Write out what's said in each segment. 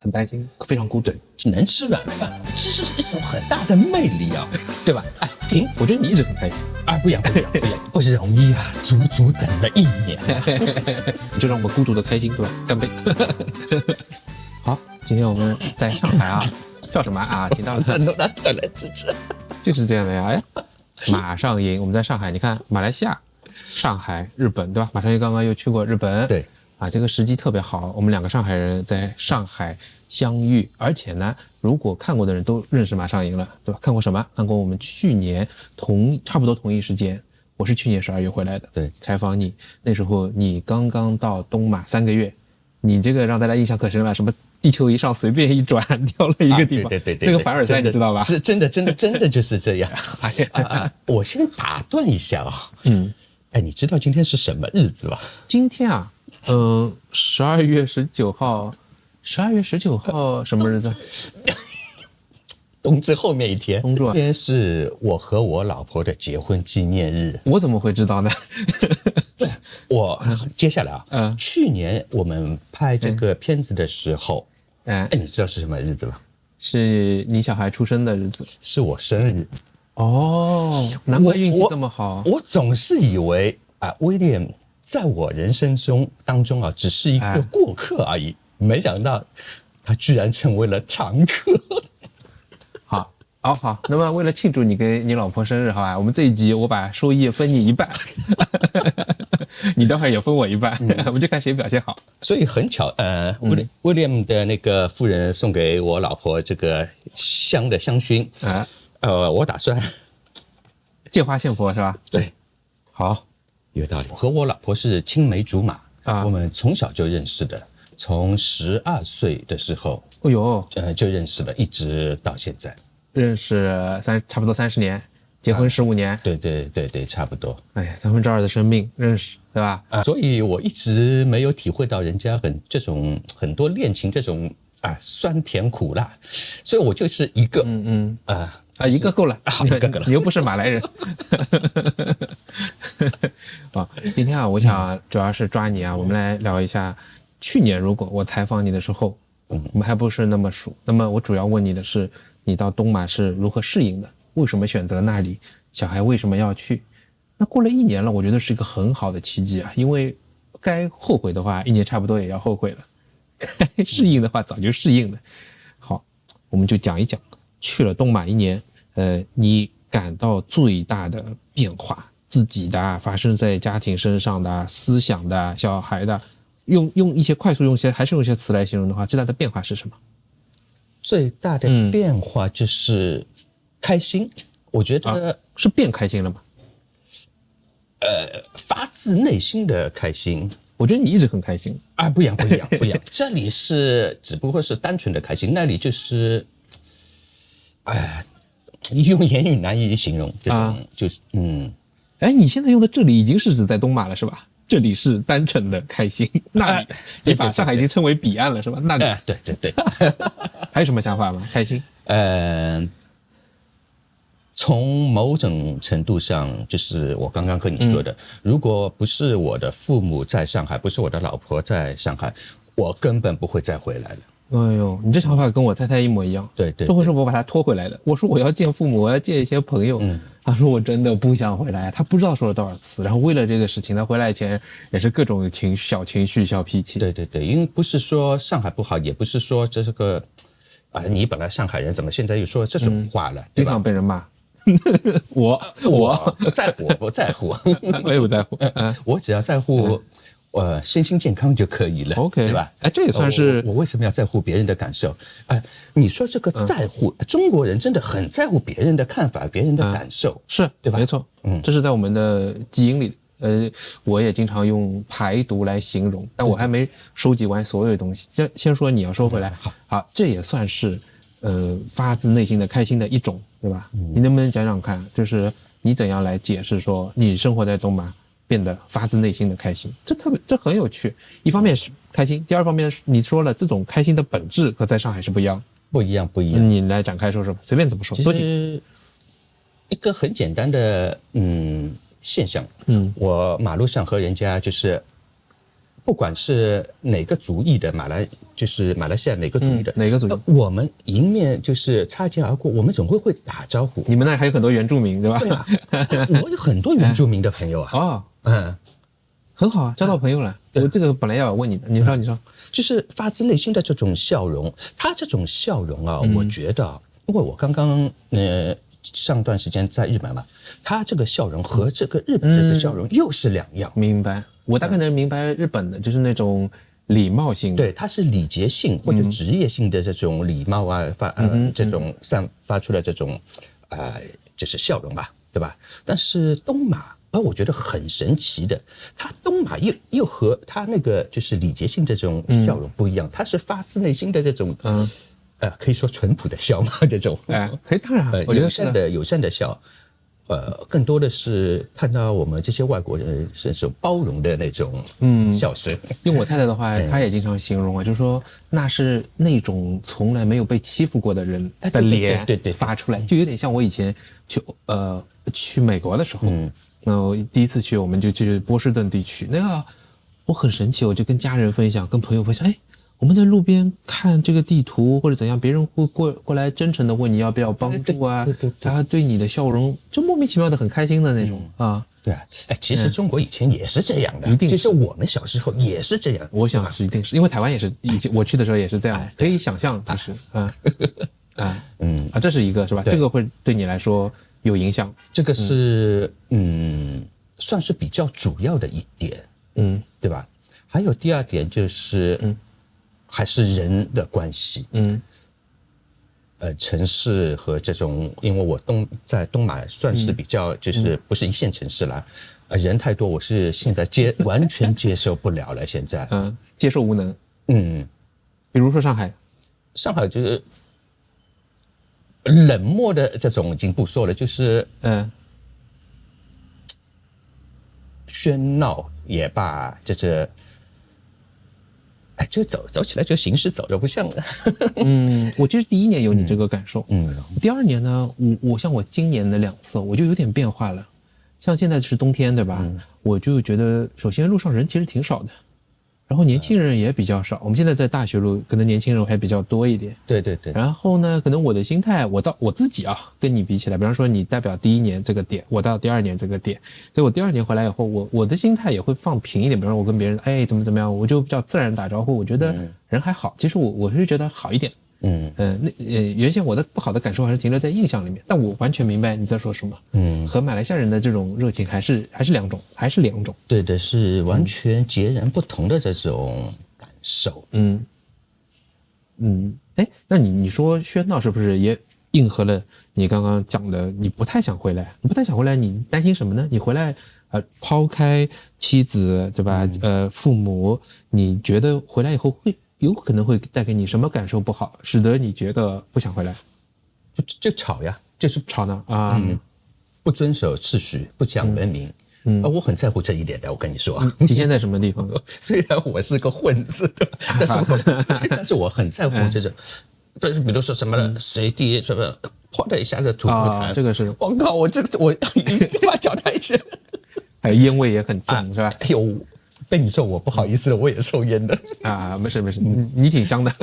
很担心，非常孤独。能吃软饭，这是一种很大的魅力啊，对吧？哎，停，我觉得你一直很开心啊，不一样，不容易啊，足足等了1年、你就让我们孤独的开心，对吧？干杯！好，今天我们在上海啊，笑什么啊？听到了，等来支持，就是这样的呀。哎，马上赢，我们在上海，你看马来西亚、上海、日本，对吧？马上赢刚刚又去过日本，对。啊，这个时机特别好，我们2个上海人在上海相遇，而且呢，如果看过的人都认识马上赢了，对吧？看过什么？看过我们去年差不多同一时间，我是去年12月回来的，对，采访你，那时候你刚刚到东马3个月，你这个让大家印象可深了，什么地球仪上随便一转掉了一个地方，对，这个凡尔赛你知道吧？是真的就是这样。我先打断一下啊，哎，你知道今天是什么日子吗？今天啊。12月19号，12月19号什么日子？冬至后面一天。冬至啊，今天是我和我老婆的结婚纪念日。我怎么会知道呢？我接下来啊，去年我们拍这个片子的时候，哎，你知道是什么日子吗？是你小孩出生的日子，是我生日。哦，难怪运气这么好。我总是以为啊，威廉在我人生当中啊，只是一个过客而已，没想到他居然成为了常客。好，那么为了庆祝你跟你老婆生日，好吧，我们这一集我把收益分你一半，你待会儿也分我一半，我们就看谁表现好。所以很巧，威廉的那个夫人送给我老婆这个香的香薰，我打算借花献佛是吧？对，好。有道理，我和我老婆是青梅竹马我们从小就认识的，从12岁的时候，就认识了，一直到现在，认识差不多30年，结婚15年，对，差不多。哎呀，2/3的生命认识，对吧？所以我一直没有体会到人家很多恋情这种酸甜苦辣，所以我就是一个一个够了，一个够了，你又不是马来人。今天啊，我想主要是抓你啊，我们来聊一下，去年如果我采访你的时候，我们还不是那么熟，那么我主要问你的是，你到东马是如何适应的？为什么选择那里？小孩为什么要去？那过了1年了，我觉得是一个很好的契机啊，因为该后悔的话，1年差不多也要后悔了；该适应的话，早就适应了。好，我们就讲一讲，去了东马1年。你感到最大的变化，自己的发生在家庭身上的思想的小孩的，用一些快速用一些词来形容的话，最大的变化是什么？最大的变化就是开心，我觉得是变开心了吗？发自内心的开心。我觉得你一直很开心啊，不一样，这里只不过是单纯的开心，那里就是用言语难以形容，这种就是你现在用的这里已经是指在东马了是吧？这里是单纯的开心，那里你把上海已经称为彼岸了是吧？那里对，还有什么想法吗？开心？从某种程度上，就是我刚刚跟你说的，如果不是我的父母在上海，不是我的老婆在上海，我根本不会再回来了。哎呦，你这想法跟我太太一模一样。对，这回是我把她拖回来的。我说我要见父母，我要见一些朋友。她说我真的不想回来，她不知道说了多少次。然后为了这个事情，她回来前也是各种小情绪、小脾气。对，因为不是说上海不好，也不是说这是个你本来上海人，怎么现在又说这种话了，对吧？经常被人骂。我不在乎，我也不在乎。我只要在乎身心健康就可以了 ，OK， 对吧？这也算是我为什么要在乎别人的感受？你说这个在乎，中国人真的很在乎别人的看法、别人的感受，是对吧？没错，这是在我们的基因里。我也经常用排毒来形容，但我还没收集完所有的东西。先说你要收回来，好，这也算是发自内心的开心的一种，对吧？你能不能讲讲看，就是你怎样来解释说你生活在东马变得发自内心的开心？这很有趣。一方面是开心，第二方面是你说了这种开心的本质和在上海是不一样。不一样。你来展开说说，随便怎么说都行。其实一个很简单的现象，我马路上和人家就是不管是哪个族裔的马来西亚哪个族裔的，哪个族裔，我们迎面就是擦肩而过，我们总会打招呼。你们那还有很多原住民对吧？对啊，我有很多原住民的朋友啊。很好啊，交到朋友了。我这个本来要问你的，你说，就是发自内心的这种笑容。他这种笑容啊，我觉得，因为我刚刚上段时间在日本嘛，他这个笑容和这个日本这个笑容又是两样。明白，我大概能明白日本的就是那种礼貌性的，对，它是礼节性或者职业性的这种礼貌啊，这种散发出来这种就是笑容吧，对吧？但是东马。我觉得很神奇的，他东马又和他那个就是礼节性这种笑容不一样，他是发自内心的这种可以说淳朴的笑嘛，这种当然，我觉得友善的笑，更多的是看到我们这些外国人是这种包容的那种笑声。用我太太的话，她也经常形容啊，就是说那是那种从来没有被欺负过的人的脸发出来，就有点像我以前去美国的时候。我第一次去，我们就去波士顿地区，那个我很神奇，我就跟家人分享，跟朋友分享，我们在路边看这个地图或者怎样，别人会过来真诚的问你要不要帮助啊，他对你的笑容就莫名其妙的很开心的那种啊。对啊，其实中国以前也是这样的，一定就是我们小时候也是这样。我想是一定是因为台湾也是，以前我去的时候也是这样，可以想象就是这是一个是吧？这个会对你来说有影响，这个是算是比较主要的一点，对吧？还有第二点就是还是人的关系，城市和这种，因为我在东马算是比较就是不是一线城市了，人太多，我是现在完全接受不了了，现在接受无能，比如说上海就是冷漠的这种已经不说了，就是喧闹也罢，就是就走起来就行尸走肉不像了。我其实第一年有你这个感受，第二年呢，我像我今年的2次，我就有点变化了。像现在是冬天，对吧？我就觉得，首先路上人其实挺少的，然后年轻人也比较少。我们现在在大学路，可能年轻人还比较多一点。对。然后呢，可能我的心态，我自己跟你比起来，比方说你代表第1年这个点，我到第2年这个点，所以我第2年回来以后，我的心态也会放平一点。比方说我跟别人，怎么样，我就比较自然打招呼。我觉得人还好，其实我是觉得好一点。原先我的不好的感受还是停留在印象里面，但我完全明白你在说什么。和马来西亚人的这种热情还是两种，对的，是完全截然不同的这种感受。那你说喧闹是不是也应和了你刚刚讲的？你不太想回来，你担心什么呢？你回来抛开妻子，对吧？父母，你觉得回来以后有可能会带给你什么感受不好，使得你觉得不想回来？就吵呀，就是吵呢不遵守秩序，不讲文明。我很在乎这一点的，我跟你说，体现在什么地方？虽然我是个混子的，但是我很在乎这种，比如说什么随地什么泼的一下子吐吐痰，这个是，我靠，我一把脚抬起来，还有烟味也很重，是吧？哎呦，被你说我不好意思了，我也抽烟的没事，你挺香的。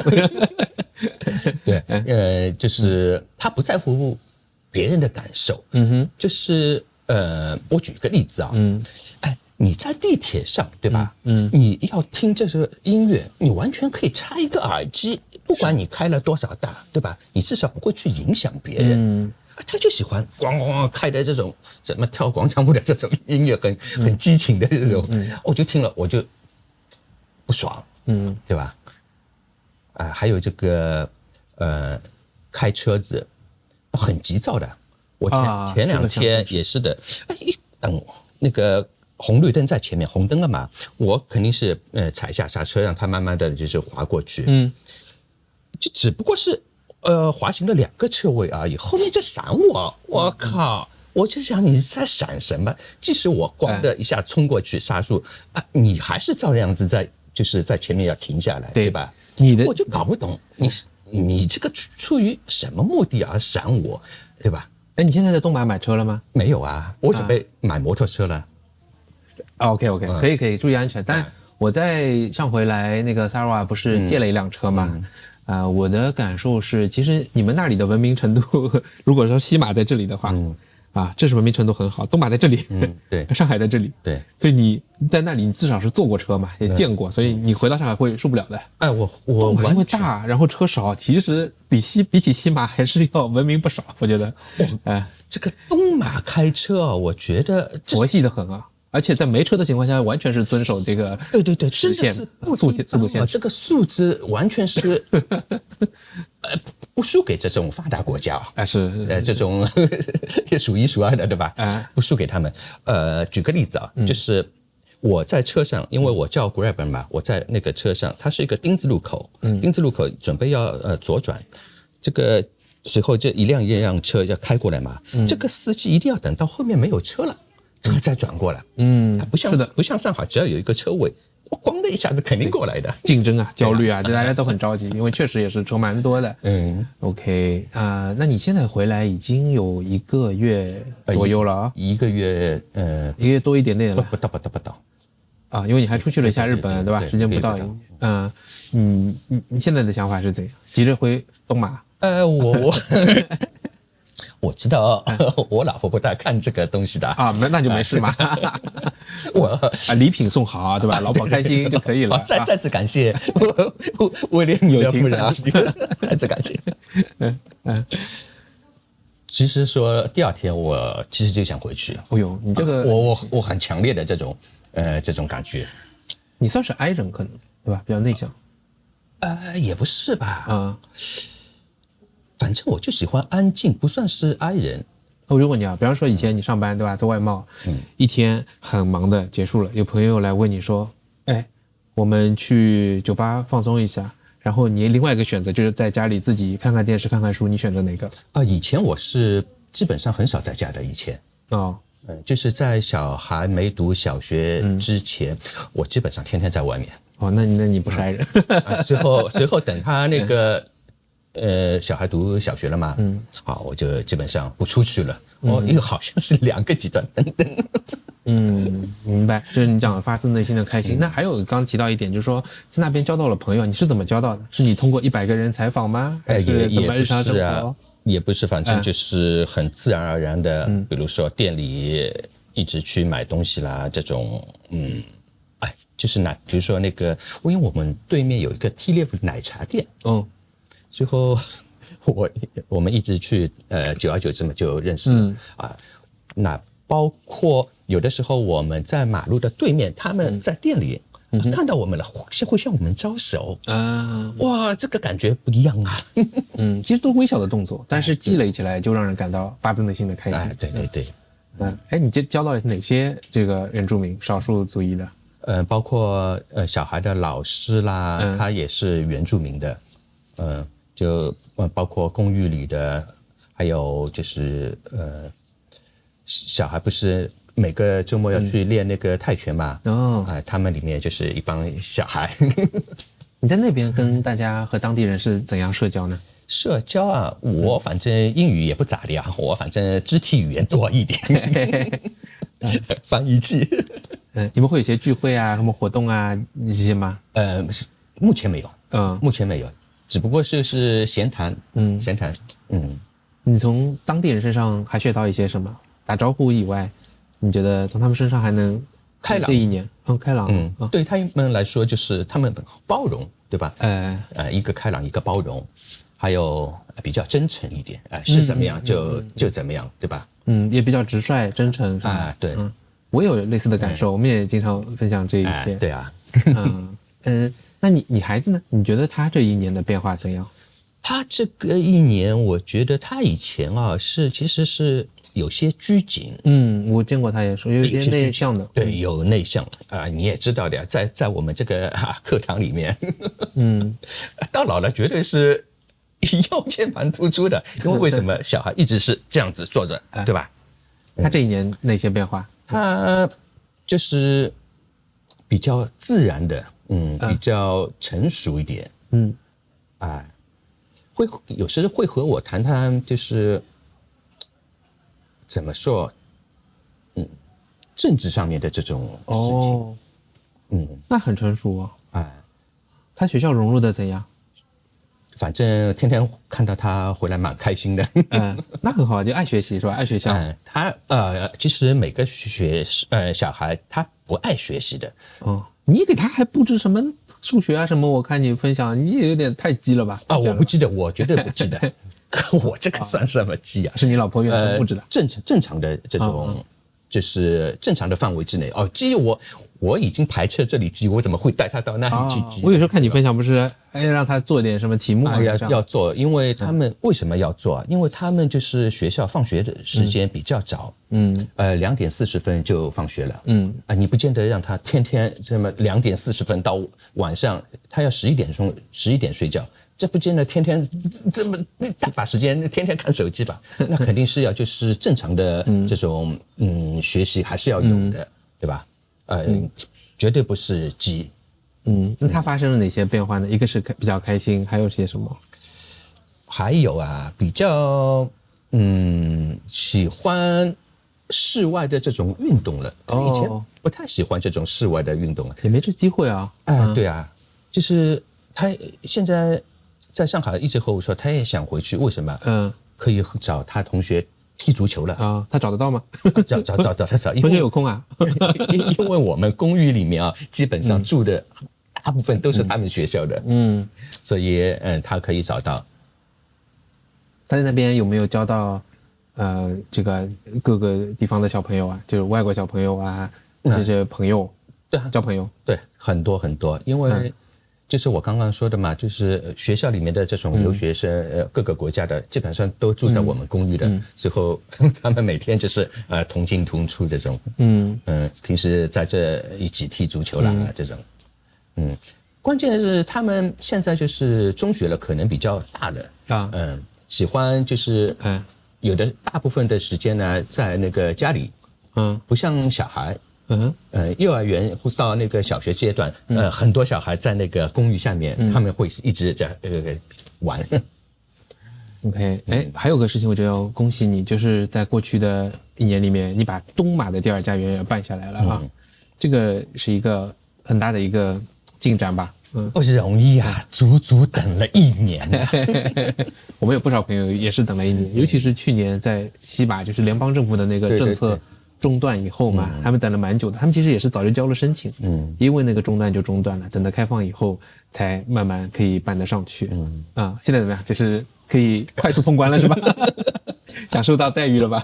对，就是他不在乎别人的感受，就是我举个例子啊，你在地铁上，对吧？你要听这首音乐，你完全可以插一个耳机，不管你开了多少大，对吧？你至少不会去影响别人。他就喜欢咣咣开的这种什么跳广场舞的这种音乐，很激情的这种，我就听了我就不爽，对吧？还有这个开车子很急躁的，我前2天也是的，等那个红绿灯在前面，红灯了嘛，我肯定是踩下刹车，让它慢慢的就是滑过去，就只不过是滑行了2个车位而已，后面就闪我靠！我就想你在闪什么？即使我咣的一下冲过去刹住你还是照样子就是在前面要停下来，对吧？我就搞不懂你这个出于什么目的而闪我，对吧？你现在在东马买车了吗？没有啊，我准备买摩托车了。OK， 可以，注意安全。但我在上回来那个萨尔瓦不是借了一辆车嘛？我的感受是，其实你们那里的文明程度，如果说西马在这里的话，这是文明程度很好。东马在这里，对，上海在这里，对，所以你在那里你至少是坐过车嘛，也见过，所以你回到上海会受不了的。哎，我因为大，然后车少，其实比起西马还是要文明不少，我觉得。这个东马开车啊，我觉得佛系的很啊。而且在没车的情况下，完全是遵守这个对实现速度线，这个素质完全是不输给这种发达国家是这种数一数二的，对吧？不输给他们。举个例子啊，就是我在车上，因为我叫 Grab 嘛，我在那个车上，它是一个丁字路口，丁字路口准备要左转，这个随后就一辆车要开过来嘛，这个司机一定要等到后面没有车了。他再转过来，不像上海，只要有一个车位，咣的一下子肯定过来的。竞争啊，焦虑啊，大家都很着急，因为确实也是车蛮多的。OK 那你现在回来已经有1个月左右了啊？1个月1个月多一点点了，不到因为你还出去了一下日本，对吧？时间不到。你现在的想法是怎样？急着回东马？我知道我老婆不大看这个东西的那就没事嘛。礼品送好对吧？老婆开心就可以了。再次感谢威廉友情人再次感谢。其实说第2天我其实就想回去。你这个我很强烈的这种感觉。你算是 I 人可能对吧？比较内向。也不是吧。反正我就喜欢安静，不算是 I 人。如果你比方说以前你上班对吧，做外贸，一天很忙的结束了，有朋友来问你说，我们去酒吧放松一下，然后你另外一个选择就是在家里自己看看电视、看看书，你选择哪个？以前我是基本上很少在家的，以前就是在小孩没读小学之前，我基本上天天在外面。那你不是 I 人。随后等他那个。小孩读小学了嘛，我就基本上不出去了。又好像是2个极端，等等。明白，就是你讲的发自内心的开心。那还有刚刚提到一点，就是说在那边交到了朋友，你是怎么交到的？是你通过100个人采访吗？还是怎么日常生活？也不是，反正就是很自然而然的，比如说店里一直去买东西啦，这种，就是比如说那个，因为我们对面有一个 TLF 奶茶店，最后我们一直去久而久之嘛就认识了那包括有的时候我们在马路的对面，他们在店里看到我们了，会向我们招手哇，这个感觉不一样啊。其实都是微小的动作，但是积累起来就让人感到发自内心的开心。对。你交到了哪些这个原住民少数族裔的？包括小孩的老师啦，他也是原住民的。就包括公寓里的，还有就是小孩不是每个周末要去练那个泰拳嘛？他们里面就是一帮小孩。你在那边跟大家和当地人是怎样社交呢？社交我反正英语也不咋地我反正肢体语言多一点。翻译器。你们会有些聚会什么活动这些吗？目前没有。目前没有。只不过是闲谈，闲谈。你从当地人身上还学到一些什么？打招呼以外，你觉得从他们身上还能开朗？这1年，开朗。对他们来说就是他们包容，对吧？一个开朗，一个包容，还有比较真诚一点，是怎么样就怎么样，对吧？也比较直率、真诚，对。我有类似的感受，我们也经常分享这一些。对啊。那你孩子呢？你觉得他这1年的变化怎样？他这个1年，我觉得他以前其实是有些拘谨。我见过他也说有一些内向的。对，有内向你也知道的，在我们这个课堂里面，到老了绝对是腰间盘突出的。因为为什么小孩一直是这样子坐着，对吧？他这1年哪些变化？他就是比较自然的。比较成熟一点。有时会和我谈谈，就是怎么说，政治上面的这种事情。那很成熟哦。哎，他学校融入的怎样？反正天天看到他回来蛮开心的。那很好，就爱学习是吧？爱学校。他其实每个小孩他不爱学习的。哦，你给他还布置什么数学啊什么？我看你分享，你也有点太鸡了吧？我不记得，我绝对不记得。可我这个算什么鸡啊？是你老婆愿意布置的。正常的这种。就是正常的范围之内鸡我已经排斥这里鸡，我怎么会带他到那里去鸡？我有时候看你分享，不是让他做点什么题目要做，因为他们为什么要做？因为他们就是学校放学的时间比较早，2点40分就放学了，你不见得让他天天这么2点40分到晚上，他要11点睡觉。这不见得天天这么大把时间天天看手机吧？那肯定是要就是正常的这种学习还是要有的，对吧？绝对不是鸡。那他发生了哪些变化呢？一个是比较开心，还有些什么？还有比较喜欢室外的这种运动了。以前不太喜欢这种室外的运动了，也没这机会啊。对啊，就是他现在在上海一直和我说，他也想回去，为什么？可以找他同学踢足球了他找得到吗？找，同学有空啊。因为我们公寓里面基本上住的大部分都是他们学校的，所以他可以找到。他在那边有没有交到这个各个地方的小朋友啊？就是外国小朋友啊，这些朋友，对，交朋友，对，很多很多，因为。就是我刚刚说的嘛，就是学校里面的这种留学生，各个国家的基本上都住在我们公寓的，最后他们每天就是同进同出这种，平时在这一起踢足球啦这种，关键是他们现在就是中学了，可能比较大了喜欢就是有的大部分的时间呢在那个家里，不像小孩。幼儿园到那个小学阶段，很多小孩在那个公寓下面，他们会一直在玩。OK， 还有个事情，我就要恭喜你，就是在过去的1年里面，你把东马的第2家园也办下来了啊，这个是一个很大的一个进展吧？不容易啊，足足等了1年啊。我们有不少朋友也是等了1年，尤其是去年在西马，就是联邦政府的那个政策。中断以后嘛，他们等了蛮久的，他们其实也是早就交了申请，因为那个中断就中断了，等到开放以后才慢慢可以办得上去，现在怎么样？就是可以快速通关了是吧？享受到待遇了吧？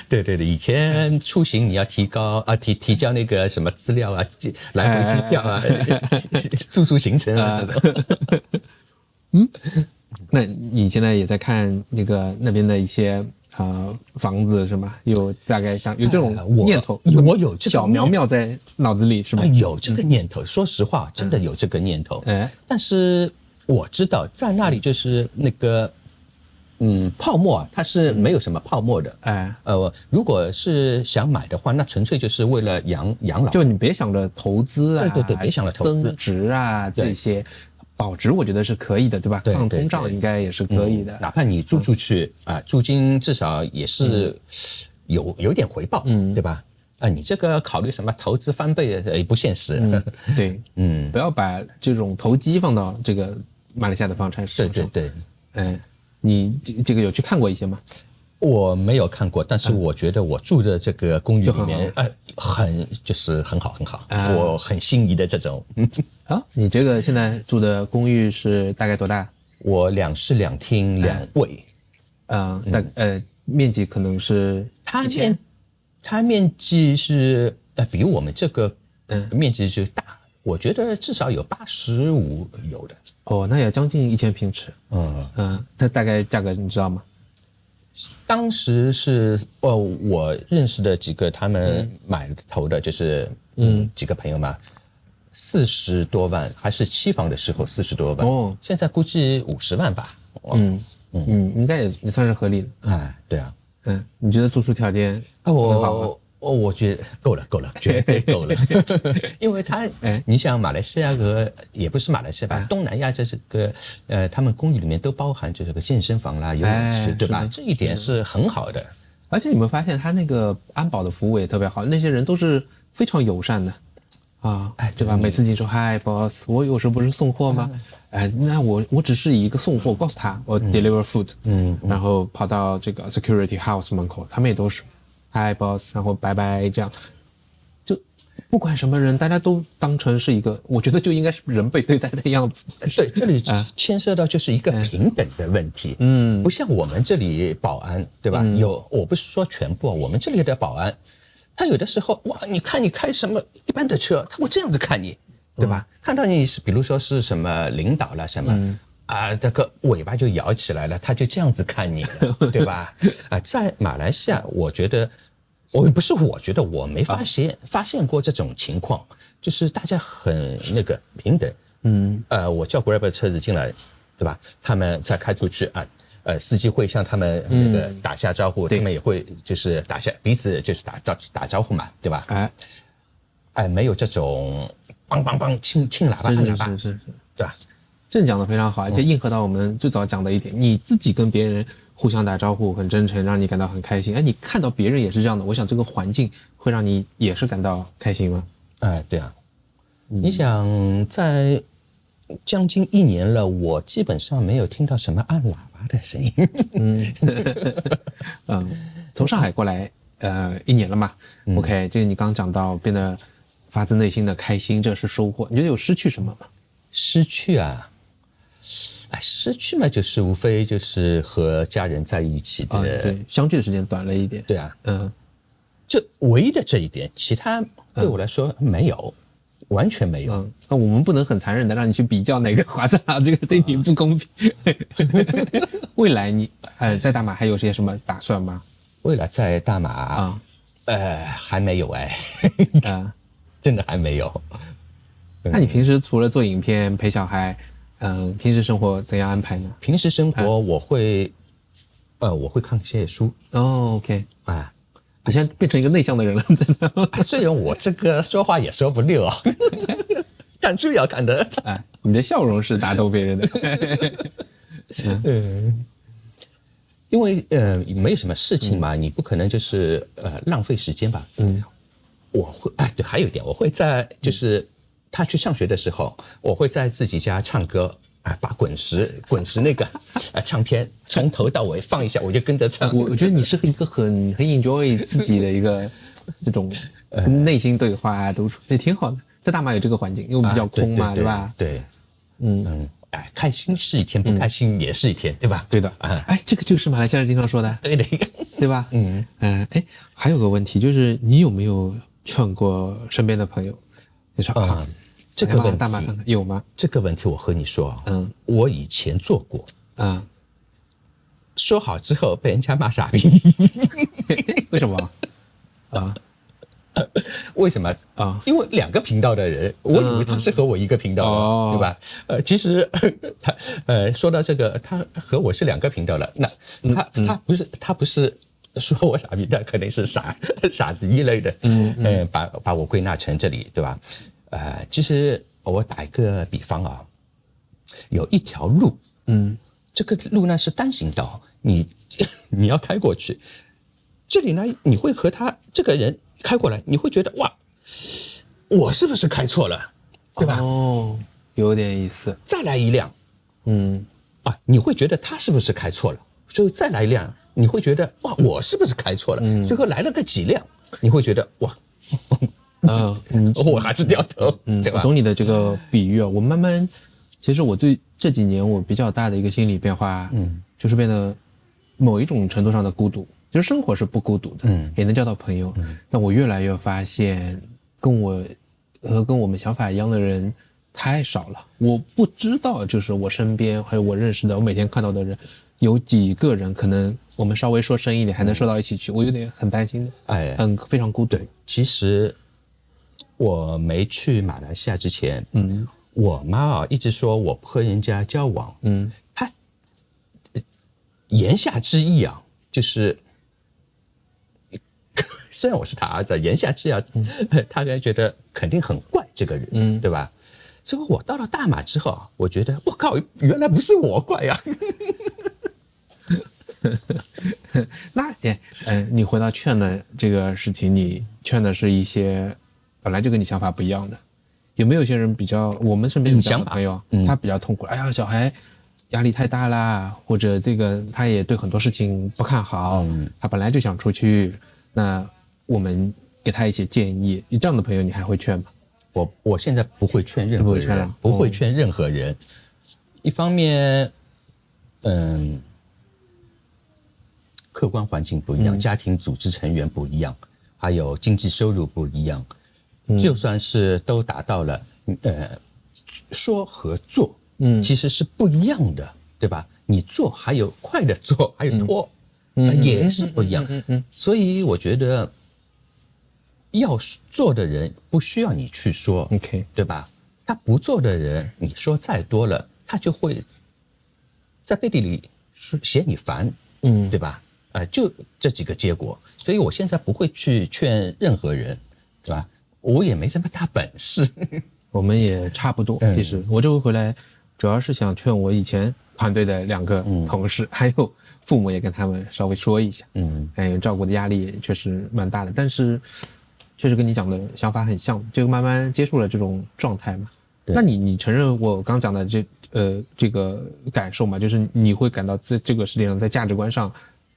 对，以前出行你要提交那个什么资料啊，来回机票啊，住宿行程啊这种。那你现在也在看那边的一些房子是吗？有大概有这种念头？我有这个小苗苗在脑子里是吗？有这个念头，说实话，真的有这个念头。但是我知道在那里就是那个泡沫它是没有什么泡沫的。如果是想买的话，那纯粹就是为了养老。就你别想着投资啊，对，别想着投资增值啊这些。保值我觉得是可以的，对吧？抗通胀应该也是可以的。哪怕你租出去租金至少也是有点回报，对吧？你这个考虑什么投资翻倍也不现实。对，不要把这种投机放到这个马来西亚的房产市场上。对。你这个有去看过一些吗？我没有看过，但是我觉得我住的这个公寓里面，就是很好，我很心仪的这种。你这个现在住的公寓是大概多大？我2室2厅2卫。面积可能是它面积是比我们这个面积就大，我觉得至少有85有的。那也将近1000平尺。它大概价格你知道吗？当时是我认识的几个他们买头的，就是几个朋友嘛，40多万，还是期房的时候40多万，现在估计50万吧。应该也算是合理的。对啊。你觉得住宿条件很好吗？我觉得够了，绝对够了。因为你想马来西亚也不是马来西亚吧，东南亚这个他们公寓里面都包含这个健身房啦、游泳池，对吧？这一点是很好的。而且你们发现他那个安保的服务也特别好，那些人都是非常友善的啊，对吧？每次进说 Hi boss， 我有时不是送货吗？那我只是以一个送货告诉他我 deliver food，然后跑到这个 security house 门口，他们也都是 Hi boss， 然后拜拜这样。就不管什么人，大家都当成是一个，我觉得就应该是人被对待的样子。对，这里牵涉到就是一个平等的问题。不像我们这里保安，对吧？我不是说全部，我们这里的保安，他有的时候哇，你看你开什么一般的车，他会这样子看你，对吧？看到你是比如说是什么领导了什么。那个尾巴就摇起来了，他就这样子看你了，对吧？在马来西亚，我觉得我没发现过这种情况，就是大家很那个平等。我叫 Grab 车子进来，对吧？他们再开出去司机会向他们那个打下招呼，他们也会就是彼此就是打招呼嘛，对吧？没有这种梆梆梆亲喇叭按喇叭，是，对吧？这讲得非常好，而且应和到我们最早讲的一点，你自己跟别人互相打招呼很真诚，让你感到很开心。你看到别人也是这样的，我想这个环境会让你也是感到开心吗？对啊。你想在将近1年了，我基本上没有听到什么按喇叭的声音。从上海过来1年了嘛，OK， 这个你刚讲到变得发自内心的开心，这是收获。你觉得有失去什么吗？失去失去嘛，就是无非就是和家人在一起的，对，相聚的时间短了一点。对啊，这唯一的这一点，其他对我来说没有，完全没有。那我们不能很残忍的让你去比较哪个划算这个对你不公平。未来你在大马还有些什么打算吗？未来在大马还没有真的还没有。那你平时除了做影片陪小孩，平时生活怎样安排呢？平时生活我会看一些书。OK，你现在变成一个内向的人了，真的。虽然我这个说话也说不溜看书要看的。你的笑容是打动别人的。因为没有什么事情嘛，你不可能就是浪费时间吧。我会对，还有一点，我会在就是他去上学的时候，我会在自己家唱歌。把滚石那个唱片从头到尾放一下，我就跟着唱。我觉得你是一个很 enjoy 自己的一个这种跟内心对话独处，也挺好的。在大马有这个环境，因为我们比较空嘛，对吧？对，开心是一天，不开心也是一天，对吧？对的。这个就是马来西亚人经常说的，对的，对吧？还有个问题就是，你有没有劝过身边的朋友？你说这个问题大马看看有吗？这个问题我和你说我以前做过说好之后被人家骂傻逼。为什么为什么因为2个频道的人，我以为他是和我一个频道的，对吧？其实他说到这个，他和我是2个频道的，那他不是说我傻逼，他肯定是傻子一类的。把我归纳成这里，对吧？其实我打一个比方有一条路，这个路呢是单行道，你要开过去，这里呢你会和他这个人开过来，你会觉得哇，我是不是开错了，对吧？有点意思。再来一辆，你会觉得他是不是开错了？最后再来一辆，你会觉得哇，我是不是开错了？最后来了个几辆，你会觉得哇。我还是掉头，对吧？我懂你的这个比喻我慢慢，其实我这几年我比较大的一个心理变化，就是变得某一种程度上的孤独，就是生活是不孤独的，也能交到朋友，但我越来越发现跟我们想法一样的人太少了。我不知道，就是我身边还有我认识的，我每天看到的人，有几个人可能我们稍微说深一点还能说到一起去，我有点很担心的，非常孤独。其实我没去马来西亚之前，我妈一直说我不和人家交往，她言下之意就是虽然我是他儿子，言下之意他觉得肯定很怪这个人，对吧？结果我到了大马之后，我觉得我靠，原来不是我怪呀。那你回到劝的这个事情，你劝的是一些本来就跟你想法不一样的，有没有一些人比较，我们身边有这样的朋友，他比较痛苦，哎呀，小孩压力太大啦，或者这个他也对很多事情不看好，他本来就想出去，那我们给他一些建议，这样的朋友你还会劝吗？我现在不会劝任何人，不会劝任何人。一方面，客观环境不一样，家庭组织成员不一样，还有经济收入不一样。就算是都达到了，说和做，其实是不一样的，对吧？你做还有快的做，还有拖，也是不一样。所以我觉得，要做的人不需要你去说 ，OK， 对吧？他不做的人，你说再多了，他就会在背地里嫌你烦，对吧？就这几个结果，所以我现在不会去劝任何人，对吧？我也没这么大本事，我们也差不多。其实我这回回来，主要是想劝我以前团队的2个同事，还有父母也跟他们稍微说一下。照顾的压力也确实蛮大的，但是确实跟你讲的想法很像，就慢慢接受了这种状态嘛。那你承认我刚讲的这个感受嘛？就是你会感到在这个世界上，在价值观上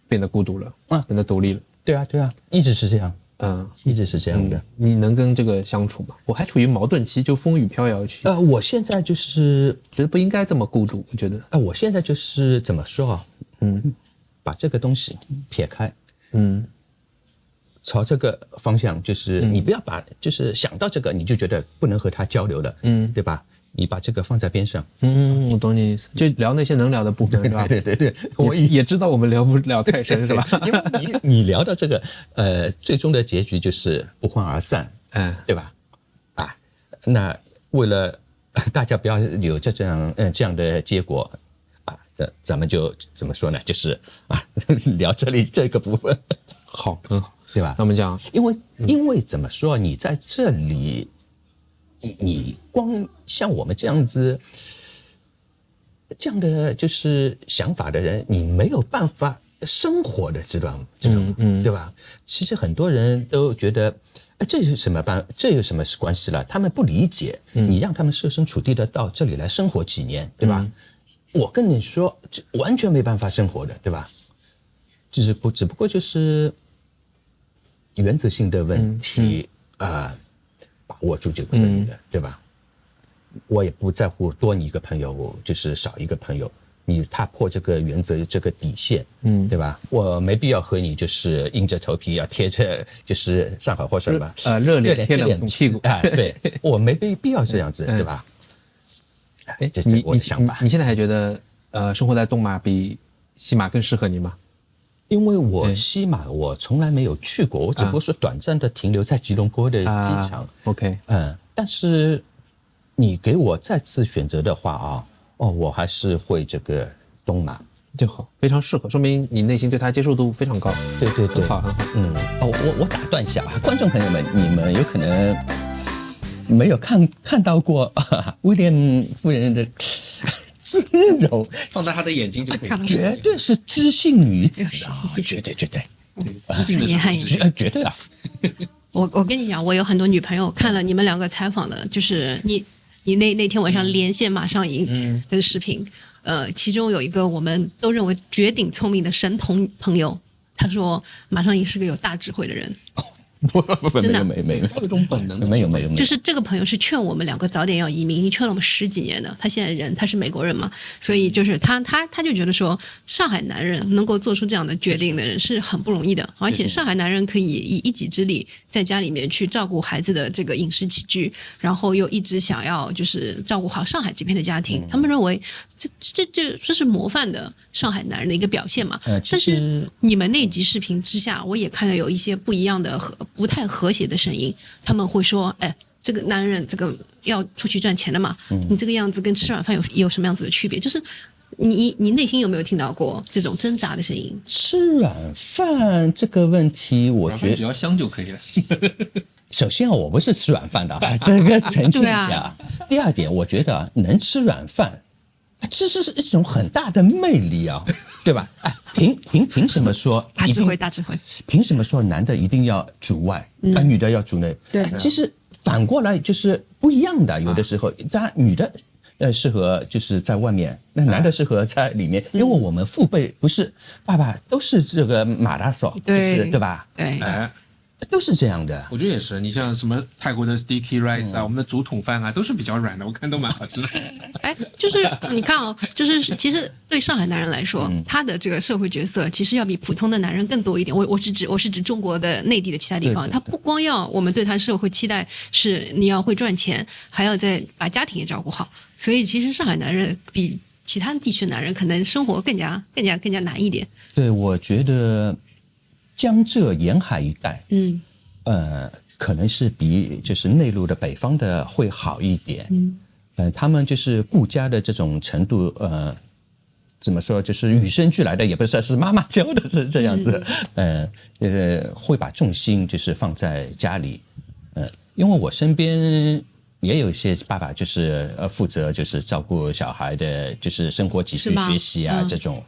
变得孤独了，变得独立了。对啊，一直是这样，一直是这样的。你能跟这个相处吗？我还处于矛盾期，就风雨飘摇期。我现在就是觉得不应该这么孤独，我觉得。我现在就是怎么说啊？把这个东西撇开，朝这个方向，就是你不要把，就是想到这个你就觉得不能和他交流了，对吧？你把这个放在边上。我懂你意思，就聊那些能聊的部分，是吧？对，我也知道我们聊不了太深，是吧？因为你聊到这个，最终的结局就是不欢而散，对吧？那为了大家不要有这样的结果，咱们就怎么说呢？就是聊这里这个部分，好，很好，对吧？那我们讲，因为怎么说，你在这里。你光像我们这样的就是想法的人，你没有办法生活的，知道吗？对吧？其实很多人都觉得，这有什么关系了？他们不理解，你让他们设身处地的到这里来生活几年，对吧？我跟你说，完全没办法生活的，对吧？只不过就是原则性的问题把握住就可以了，对吧？我也不在乎多你一个朋友，就是少一个朋友，你踏破这个原则这个底线，对吧？我没必要和你就是硬着头皮要贴着就是上海话什么热脸贴冷屁股，对，我没必要这样子，对吧？这是我的想法。你现在还觉得生活在东马比西马更适合你吗？因为我西马我从来没有去过，我只不过是短暂的停留在吉隆坡的机场。OK， 但是你给我再次选择的话我还是会这个东马就好，非常适合，说明你内心对它接受度非常高。对，很好。我打断一下吧，观众朋友们，你们有可能没有看到过威廉夫人的。自柔放在他的眼睛就可以，绝对是知性女子绝对，知性的绝对啊！我跟你讲，我有很多女朋友看了你们2个采访的，就是你那天晚上连线马上赢的视频，其中有一个我们都认为绝顶聪明的神童朋友，他说马上赢是个有大智慧的人。不，真的没有一种本能，没有，就是这个朋友是劝我们2个早点要移民，已经劝了我们10几年了。他现在他是美国人嘛，所以就是他就觉得说，上海男人能够做出这样的决定的人是很不容易的，而且上海男人可以以一己之力在家里面去照顾孩子的这个饮食起居，然后又一直想要就是照顾好上海这边的家庭，他们认为这是模范的上海男人的一个表现嘛。但是你们那集视频之下，我也看到有一些不一样的不太和谐的声音，他们会说，这个男人这个要出去赚钱的嘛，你这个样子跟吃软饭有什么样子的区别？就是你内心有没有听到过这种挣扎的声音？吃软饭这个问题，我觉得只要香就可以了。首先我不是吃软饭的，这个澄清一下。第二点，我觉得能吃软饭，这是一种很大的魅力啊，对吧？凭什么说大智慧，大智慧。凭什么说男的一定要主外，女的要主内？对，其实反过来就是不一样的。有的时候，当然女的适合就是在外面，那男的适合在里面，因为我们父辈不是爸爸都是这个马拉松，就是对吧？对。都是这样的，我觉得也是。你像什么泰国的 sticky rice 啊，我们的竹筒饭啊，都是比较软的，我看都蛮好吃的。就是你看哦，就是其实对上海男人来说，他的这个社会角色其实要比普通的男人更多一点。我是指中国的内地的其他地方，他不光要我们对他社会期待是你要会赚钱，还要再把家庭也照顾好。所以其实上海男人比其他地区男人可能生活更加难一点。对，我觉得江浙沿海一带，可能是比就是内陆的北方的会好一点。他们就是顾家的这种程度，怎么说，就是与生俱来的，也不是妈妈教的，是这样子。会把重心就是放在家里。因为我身边也有一些爸爸，就是负责就是照顾小孩的，就是生活起居、学习啊这种。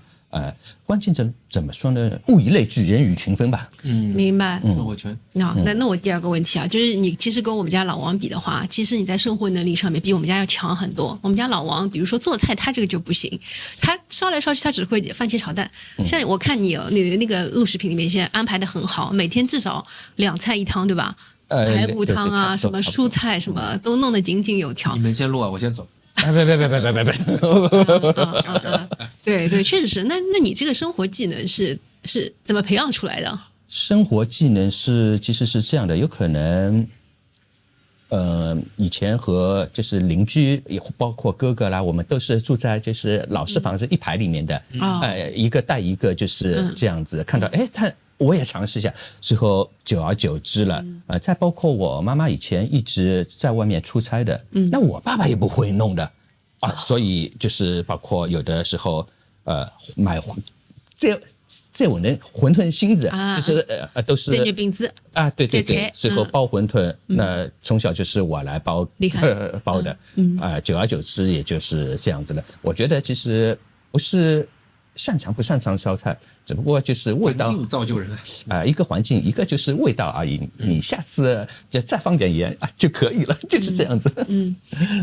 关键怎么说呢？物以类聚，人以群分吧。明白。生活圈。那我第二个问题啊，就是你其实跟我们家老王比的话，其实你在生活能力上面比我们家要强很多。我们家老王，比如说做菜，他这个就不行，他烧来烧去，他只会番茄炒蛋。像我看你的那个录视频里面，现在安排的很好，每天至少2菜1汤，对吧？排骨汤啊，什么蔬菜什么都弄得井井有条。你们先录啊，我先走。别！对，确实是。那你这个生活技能是怎么培养出来的？生活技能其实是这样的，有可能，以前和就是邻居，也包括哥哥啦，我们都是住在就是老式房子一排里面的，一个带一个就是这样子。看到我也尝试一下，最后久而久之了，再包括我妈妈以前一直在外面出差的，那我爸爸也不会弄的所以就是包括有的时候买这我能馄饨芯子，就是都是这饼子对，最后包馄饨，那从小就是我来包包的，久而久之也就是这样子了。我觉得其实不是擅长不擅长烧菜，只不过就是味道环境造就人一个环境，一个就是味道而已。你下次就再放点盐就可以了，就是这样子。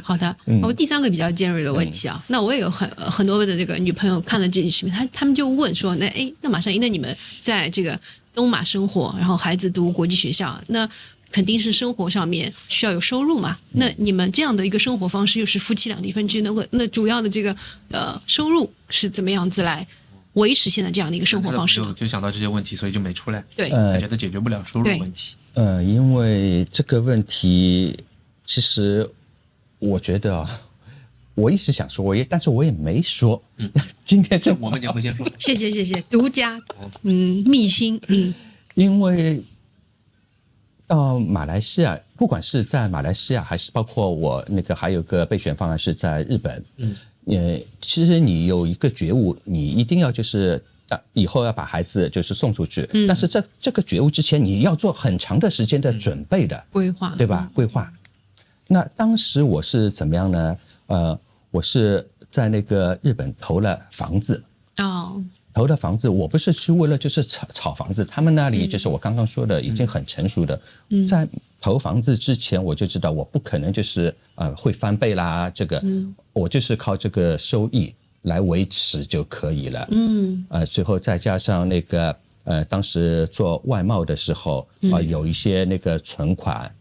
好的。我第三个比较尖锐的问题啊，那我也有很多的这个女朋友看了这期视频，他们就问说，那马上那你们在这个东马生活，然后孩子读国际学校，那肯定是生活上面需要有收入嘛？那你们这样的一个生活方式又是夫妻两地分居，那主要的这个收入是怎么样子来维持现在这样的一个生活方式呢？就想到这些问题，所以就没出来。对，他觉得解决不了收入问题。因为这个问题，其实我觉得我一直想说，但是我也没说。今天我们节目先说。谢谢，独家秘辛。因为到马来西亚，不管是在马来西亚，还是包括我还有个备选方案是在日本，其实你有一个觉悟，你一定要就是以后要把孩子就是送出去，但是这个觉悟之前，你要做很长的时间的准备的规划，对吧？规划。那当时我是怎么样呢？我是在日本投了房子。投的房子，我不是去为了就是炒房子，他们那里就是我刚刚说的已经很成熟的。在投房子之前，我就知道我不可能就是会翻倍啦，我就是靠这个收益来维持就可以了。最后再加上当时做外贸的时候有一些存款，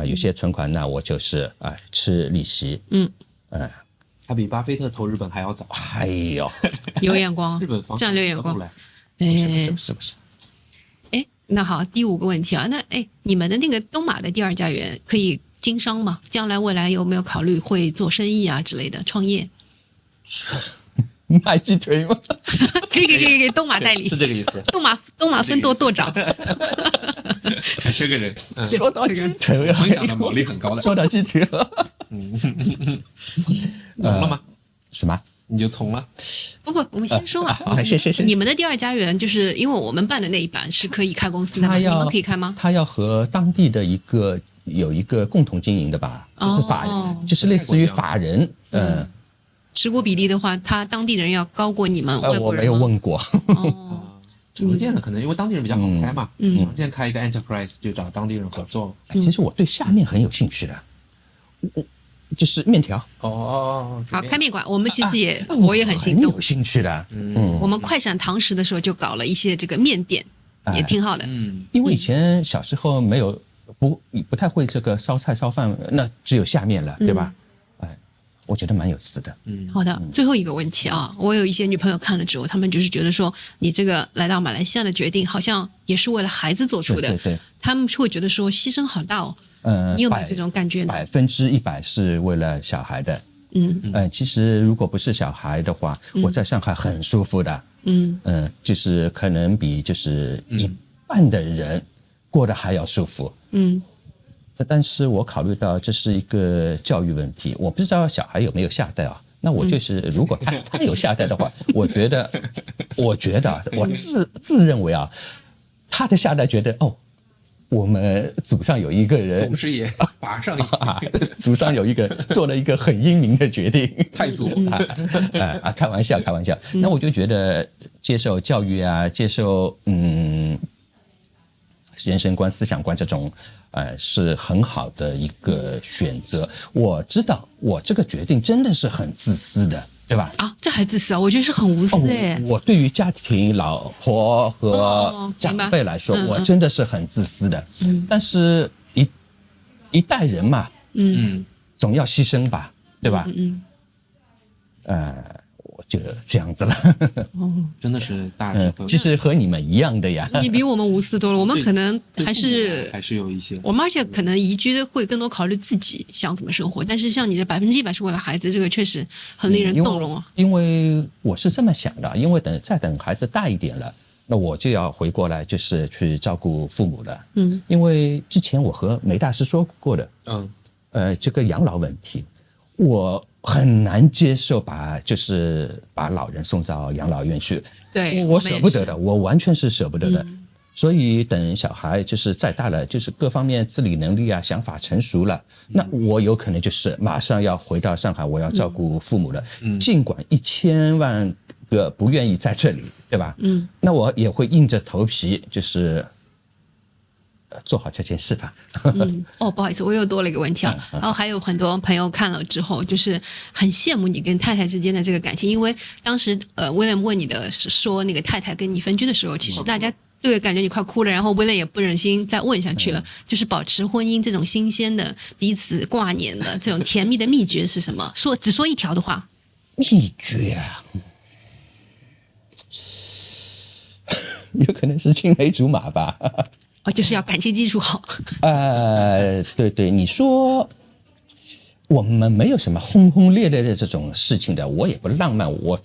有些存款，那我就是吃利息。他比巴菲特投日本还要早。哎呦，有眼光，日本房战略眼光。是不是？那好，第5个问题啊，那你们的那个东马的第2家园可以经商吗？将来未来有没有考虑会做生意啊之类的，创业？卖鸡腿吗？可以，东马代理是这个意思。东马分舵长。这个人说到鸡腿，分享的毛利很高的。说到鸡腿了。从了吗？什么？你就从了？不，我们先说嘛。谢。你们的第2家园，就是因为我们办的那一版是可以开公司的吗？你们可以开吗？他要和当地的有一个共同经营的吧，就是就是类似于法人。持股比例的话，他当地人要高过你们外国人吗？我没有问过。常见的可能因为当地人比较好开嘛，常见开一个 enterprise 就找当地人合作。其实我对下面很有兴趣的，就是面条。哦，好，开面馆，我们其实也我也很心动很有。兴趣的。我们快闪堂食的时候就搞了一些这个面点，也挺好的。因为以前小时候没有不太会这个烧菜烧饭，那只有下面了，对吧？我觉得蛮有意思的。好的，最后一个问题啊，我有一些女朋友看了之后，她们就是觉得说，你这个来到马来西亚的决定，好像也是为了孩子做出的。对，他们会觉得说牺牲好大哦。你有没有这种感觉呢？100%是为了小孩的。其实如果不是小孩的话，我在上海很舒服的。就是可能比就是一半的人过得还要舒服。但是我考虑到这是一个教育问题，我不知道小孩有没有下代啊。那我就是如果他有下代的话，我觉得我自认为啊，他的下代觉得我们祖上有一个人，祖师爷拔上祖上有一个做了一个很英明的决定，太祖开玩笑。那我就觉得接受教育啊，接受人生观、思想观这种，是很好的一个选择。我知道我这个决定真的是很自私的，对吧？啊，这还自私啊？我觉得是很无私哎。我对于家庭、老婆和长辈来说，我真的是很自私的。但是一代人嘛，总要牺牲吧，对吧？我就这样子了。真的是大智慧。其实和你们一样的呀。你比我们无私多了，我们可能还是有一些。我们而且可能移居的会更多考虑自己想怎么生活，但是像你这100%是为了孩子，这个确实很令人动容啊。因为我是这么想的，因为再等孩子大一点了，那我就要回过来，就是去照顾父母了。因为之前我和梅大师说过的，这个养老问题，我很难接受把老人送到养老院去。对，我舍不得的，我完全是舍不得的。所以等小孩就是再大了，就是各方面自理能力啊、想法成熟了，那我有可能就是马上要回到上海，我要照顾父母了。尽管1000万个不愿意在这里，对吧？那我也会硬着头皮，就是做好这件事吧。不好意思，我又多了一个问题啊。然后还有很多朋友看了之后，就是很羡慕你跟太太之间的这个感情，因为当时威廉问你的说那个太太跟你分居的时候，其实大家对感觉你快哭了，然后威廉也不忍心再问下去了，就是保持婚姻这种新鲜的、彼此挂念的这种甜蜜的秘诀是什么？只说一条的话，秘诀啊，有可能是青梅竹马吧。就是要感情基础好。对，你说我们没有什么轰轰烈烈的这种事情的，我也不浪漫。我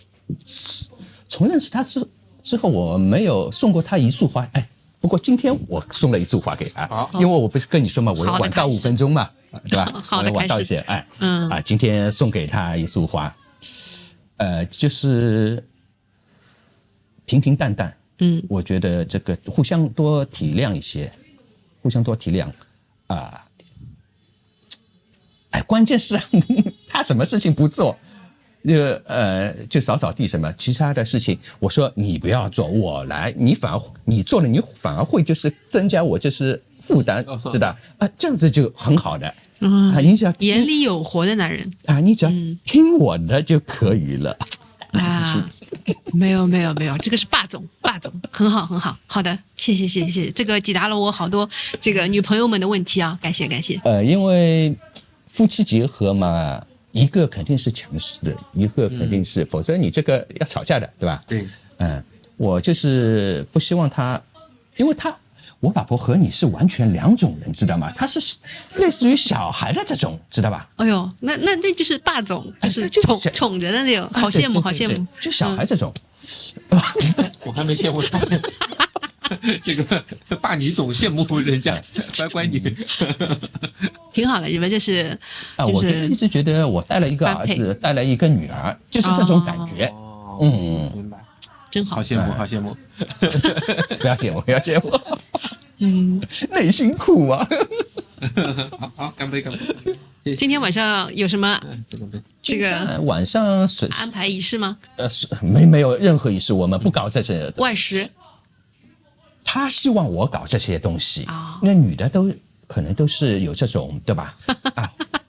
从认识他之后，我没有送过他一束花。不过今天我送了一束花给他，因为我不是跟你说嘛，我要晚到5分钟嘛，对吧？好的，晚到一些。今天送给他一束花，就是平平淡淡。我觉得这个互相多体谅一些，互相多体谅关键是他什么事情不做，就扫扫地什么，其他的事情我说你不要做，我来，你做了，你反而会就是增加我就是负担，知道这样子就很好的。你只要眼里有活的男人你只要听我的就可以了。没有，这个是霸总，很好，好的，谢谢，这个解答了我好多这个女朋友们的问题啊，感谢。因为夫妻结合嘛，一个肯定是强势的，一个肯定是，否则你这个要吵架的，对吧？对，我就是不希望他，因为我老婆和你是完全2种人，知道吗？她是类似于小孩的这种，知道吧？哎呦，那就是霸总，就是宠着的那种，好羡慕，好羡慕。就小孩这种，我还没羡慕他。这个霸女总羡慕人家，乖女。挺好的，你们就是我就一直觉得我带了一个儿子，带了一个女儿，就是这种感觉。明白。真好，好羡慕，不要羡慕，内心苦啊。好，干杯！今天晚上有什么这个晚上安排仪式吗？没有任何仪式，我们不搞这些外食。他希望我搞这些东西啊，那女的都可能都是有这种，对吧？啊，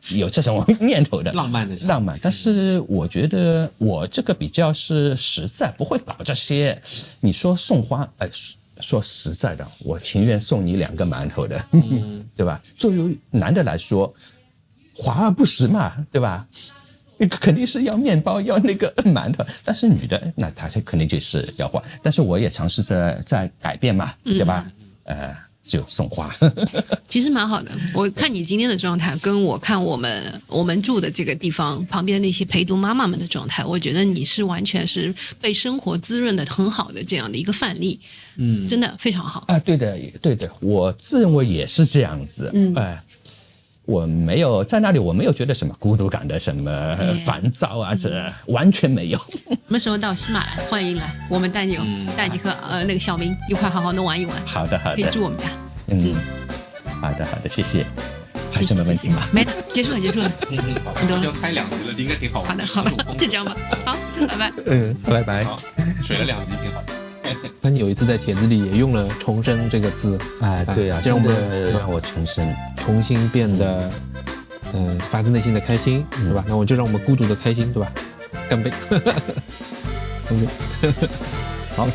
有这种念头的，浪漫的浪漫。但是我觉得我这个比较是实在，不会搞这些。你说送花，说实在的，我情愿送你2个馒头的，对吧？作为男的来说，华而不实嘛，对吧？肯定是要面包，要那个馒头，但是女的那她肯定就是要花，但是我也尝试在改变嘛，对吧？就送花，其实蛮好的。我看你今天的状态，跟我看我们住的这个地方旁边那些陪读妈妈们的状态，我觉得你是完全是被生活滋润的很好的这样的一个范例，真的非常好啊。对的，我自认为也是这样子，我没有在那里，我没有觉得什么孤独感的什么烦躁啊，是完全没有。什么时候到喜马来欢迎来，我们带你和那个小明一块好好的玩一玩。好的，可以住我们家。好的，谢谢。还有什么问题吗？没了，结束了。好的，就要猜2集了，应该挺好玩。好的，就这样吧。好，拜拜。拜拜。好，水了2集挺好的。那你有一次在帖子里也用了“重生”这个字，对啊，这让我重生，重新变得，发自内心的开心，对吧？那我就让我们孤独的开心，对吧？干杯！干杯！好，